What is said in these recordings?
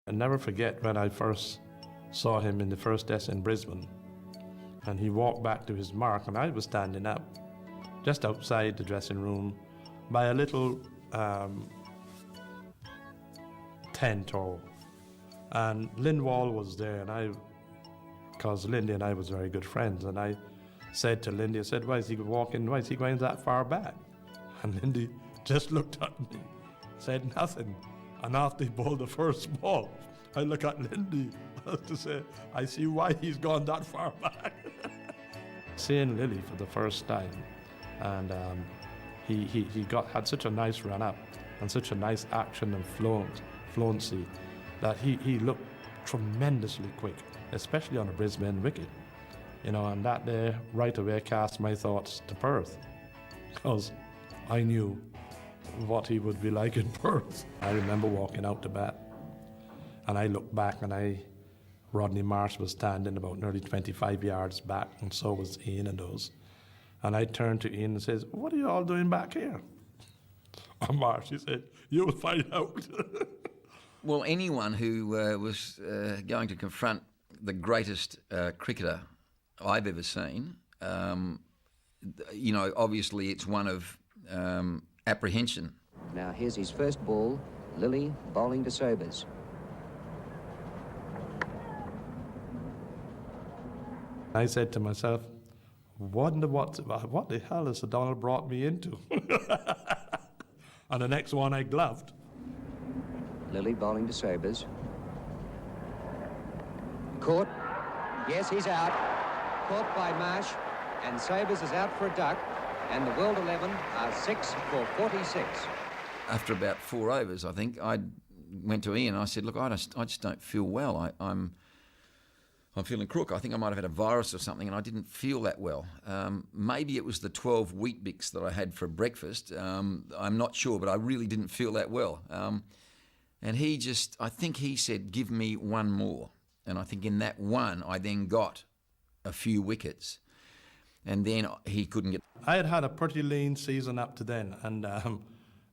I'll never forget when I first saw him in the first test in Brisbane, and he walked back to his mark, and I was standing up just outside the dressing room by a little tent, and Lindwall was there, and because Lindy and I was very good friends, and I said to Lindy, I said, why is he going that far back? And Lindy just looked at me, said nothing, and after he bowled the first ball, I look at Lindy to say, I see why he's gone that far back. Seeing Lillee for the first time, and he had such a nice run up and such a nice action and fluency that he looked tremendously quick, especially on a Brisbane wicket. And that day right away cast my thoughts to Perth, because I knew what he would be like in Perth. I remember walking out to bat, and I looked back, and Rodney Marsh was standing about nearly 25 yards back, and so was Ian and those. And I turned to Ian and says, what are you all doing back here? And Marsh, he said, you'll find out. Well, anyone who was going to confront the greatest cricketer I've ever seen, obviously it's one of apprehension. Now here's his first ball, Lillee bowling to Sobers. I said to myself, wonder what the hell has Sir Donald brought me into? And the next one I gloved. Lillee bowling to Sobers. Caught. Yes, he's out. Caught by Marsh, and Sobers is out for a duck, and the World 11 are 6 for 46. After about 4 overs, I think, I went to Ian and I said, look, I just don't feel well. I'm feeling crook. I think I might have had a virus or something, and I didn't feel that well. Maybe it was the 12 Wheat Bix that I had for breakfast. I'm not sure, but I really didn't feel that well. And I think he said, give me one more. And I think in that one, I then got a few wickets. And then he couldn't get... I had a pretty lean season up to then, and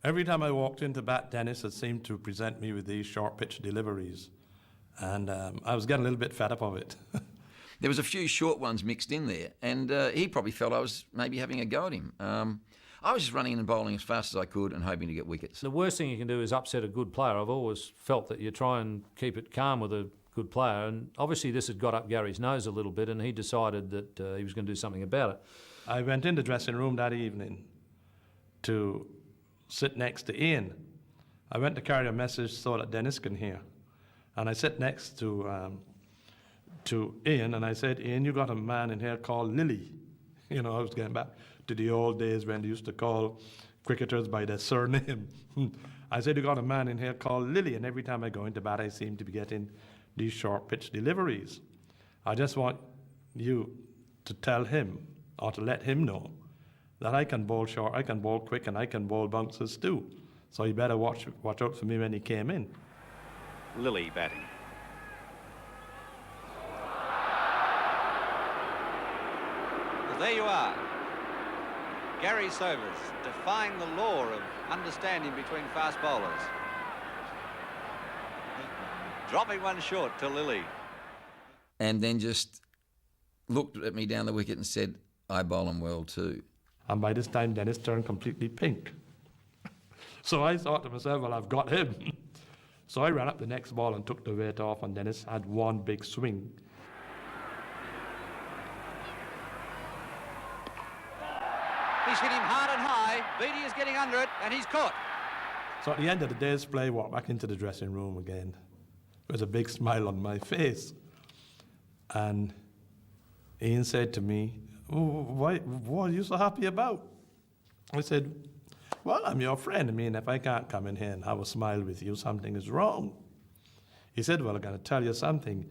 every time I walked into bat, Denis had seemed to present me with these short pitch deliveries. And I was getting a little bit fed up of it. There was a few short ones mixed in there, and he probably felt I was maybe having a go at him. I was just running in and bowling as fast as I could and hoping to get wickets. The worst thing you can do is upset a good player. I've always felt that you try and keep it calm with a good player, and obviously this had got up Gary's nose a little bit, and he decided that he was going to do something about it. I went in the dressing room that evening to sit next to Ian. I went to carry a message so that Denis can hear. And I sit next to Ian, and I said, Ian, you got a man in here called Lillee. I was getting back to the old days when they used to call cricketers by their surname. I said, you got a man in here called Lillee, and every time I go into bat, I seem to be getting these short pitch deliveries. I just want you to tell him, or to let him know, that I can bowl short, I can bowl quick, and I can bowl bouncers too. So you better watch out for me when he came in. Lillee batting. Well, there you are. Gary Sobers defying the law of understanding between fast bowlers. Dropping one short to Lillee. And then just looked at me down the wicket and said, I bowl him well too. And by this time, Denis turned completely pink. So I thought to myself, well, I've got him. So I ran up the next ball and took the weight off, and Denis had one big swing. He's hit him hard and high. Beattie is getting under it, and he's caught. So at the end of the day's play, I walked back into the dressing room again with a big smile on my face. And Ian said to me, what are you so happy about? I said, well, I'm your friend. If I can't come in here and have a smile with you, something is wrong. He said, well, I'm going to tell you something.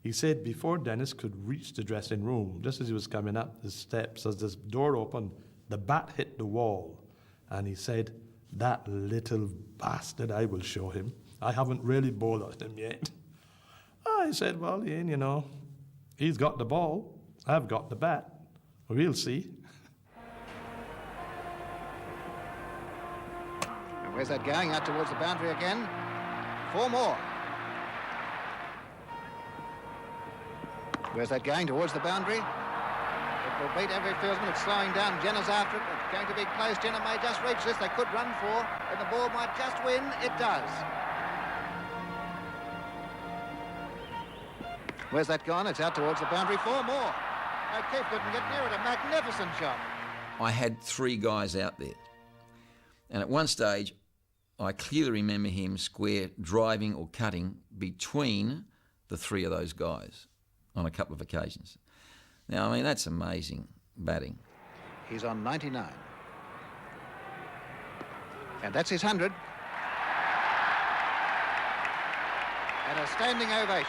He said before Denis could reach the dressing room, just as he was coming up the steps, as this door opened, the bat hit the wall. And he said, that little bastard, I will show him. I haven't really bowled at him yet. I said, well, Ian, he's got the ball. I've got the bat. We'll see. And where's that going? Out towards the boundary again. 4 more. Where's that going? Towards the boundary. It will beat every fieldsman. It's slowing down. Jenner's after it. It's going to be close. Jenner may just reach this. They could run for, and the ball might just win. It does. Where's that gone? It's out towards the boundary. 4 more. O'Keefe couldn't get near it. A magnificent shot. I had 3 guys out there. And at one stage, I clearly remember him square driving or cutting between the 3 of those guys on a couple of occasions. Now, I mean, that's amazing batting. He's on 99. And that's his 100. And a standing ovation.